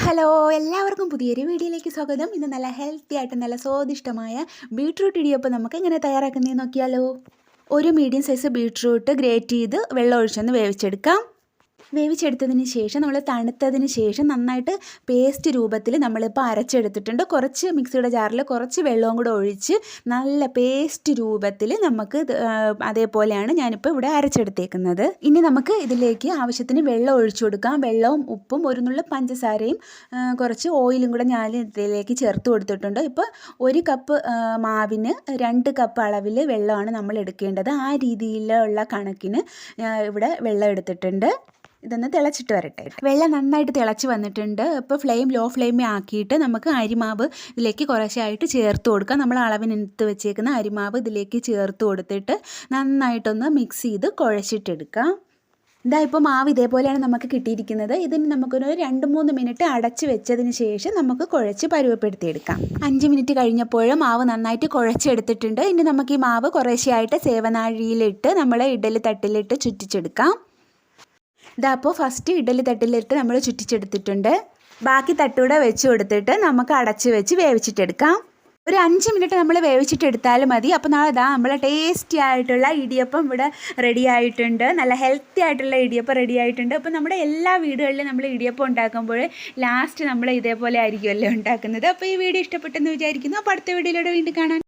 Hello, എല്ലാവർക്കും പുതിയൊരു വീഡിയോയിലേക്ക് സ്വാഗതം. ഇന്ന് നല്ല ഹെൽത്തി ആയിട്ട് നല്ല സ്വാദിഷ്ടമായ ബീട്രൂട്ട് ഇടിയപ്പം നമുക്ക് എങ്ങനെ തയ്യാറാക്കുന്നതെന്ന് നോക്കിയാലോ. ഒരു മീഡിയം സൈസ് ബീട്രൂട്ട് ഗ്രേറ്റ് ചെയ്ത് വെള്ളം ഒഴിച്ചൊന്ന് വേവിച്ചെടുത്തതിന് ശേഷം നമ്മൾ തണുത്തതിന് ശേഷം നന്നായിട്ട് പേസ്റ്റ് രൂപത്തിൽ നമ്മളിപ്പോൾ അരച്ചെടുത്തിട്ടുണ്ട്. കുറച്ച് മിക്സിയുടെ ജാറിൽ കുറച്ച് വെള്ളവും കൂടെ ഒഴിച്ച് നല്ല പേസ്റ്റ് രൂപത്തിൽ നമുക്ക് അതേപോലെയാണ് ഞാനിപ്പോൾ ഇവിടെ അരച്ചെടുത്തേക്കുന്നത്. ഇനി നമുക്ക് ഇതിലേക്ക് ആവശ്യത്തിന് വെള്ളം ഒഴിച്ചു കൊടുക്കാം. വെള്ളവും ഉപ്പും ഒരു നുള്ളു പഞ്ചസാരയും കുറച്ച് ഓയിലും കൂടെ ഞാൻ ഇതിലേക്ക് ചേർത്ത് കൊടുത്തിട്ടുണ്ട്. ഇപ്പോൾ 1 കപ്പ് മാവിന് 2 കപ്പ് അളവിൽ വെള്ളമാണ് നമ്മൾ എടുക്കേണ്ടത്. ആ രീതിയിലുള്ള കണക്കിന് ഇവിടെ വെള്ളം എടുത്തിട്ടുണ്ട്. ഇതൊന്ന് തിളച്ചിട്ട് വരട്ടെ. വെള്ളം നന്നായിട്ട് തിളച്ച് വന്നിട്ടുണ്ട്. ഇപ്പോൾ ലോ ഫ്ലെയിമിൽ ആക്കിയിട്ട് നമുക്ക് അരിമാവ് ഇതിലേക്ക് കുറേശ്ശായിട്ട് ചേർത്ത് കൊടുക്കാം. നമ്മൾ അളവിനെടുത്ത് വെച്ചേക്കുന്ന അരിമാവ് ഇതിലേക്ക് ചേർത്ത് കൊടുത്തിട്ട് നന്നായിട്ടൊന്ന് മിക്സ് ചെയ്ത് കുഴച്ചിട്ടെടുക്കാം. ഇപ്പോൾ മാവ് ഇതേപോലെയാണ് നമുക്ക് കിട്ടിയിരിക്കുന്നത്. ഇതിന് നമുക്കൊരു 2-3 മിനിറ്റ് അടച്ച് വെച്ചതിന് ശേഷം നമുക്ക് കുഴച്ച് പരുവപ്പെടുത്തിയെടുക്കാം. 5 മിനിറ്റ് കഴിഞ്ഞപ്പോൾ മാവ് നന്നായിട്ട് കുഴച്ചെടുത്തിട്ടുണ്ട്. ഇനി നമുക്ക് ഈ മാവ് കുറേശ്ശെയായിട്ട് സേവനാഴിയിലിട്ട് നമ്മൾ ഇഡ്ഡലി തട്ടിലിട്ട് ചുറ്റിച്ചെടുക്കാം. അപ്പോൾ ഫസ്റ്റ് ഇഡ്ഡലി തട്ടിലിട്ട് നമ്മൾ ചുറ്റിച്ചെടുത്തിട്ടുണ്ട്. ബാക്കി തട്ടൂടെ വെച്ച് കൊടുത്തിട്ട് നമുക്ക് അടച്ച് വെച്ച് വേവിച്ചിട്ടെടുക്കാം. ഒരു 5 മിനിറ്റ് നമ്മൾ വേവിച്ചിട്ടെടുത്താലും മതി. അപ്പോൾ നമ്മളെ ടേസ്റ്റി ആയിട്ടുള്ള ഇടിയപ്പം ഇവിടെ റെഡി ആയിട്ടുണ്ട്. നല്ല ഹെൽത്തി ആയിട്ടുള്ള ഇടിയപ്പം റെഡി ആയിട്ടുണ്ട്. അപ്പോൾ നമ്മുടെ എല്ലാ വീടുകളിലും നമ്മൾ ഇടിയപ്പം ഉണ്ടാക്കുമ്പോൾ ലാസ്റ്റ് നമ്മൾ ഇതേപോലെ ആയിരിക്കുമല്ലോ ഉണ്ടാക്കുന്നത്. അപ്പോൾ ഈ വീഡിയോ ഇഷ്ടപ്പെട്ടെന്ന് വിചാരിക്കുന്നു. അപ്പോൾ അടുത്ത വീഡിയോയിലൂടെ വീണ്ടും കാണാം.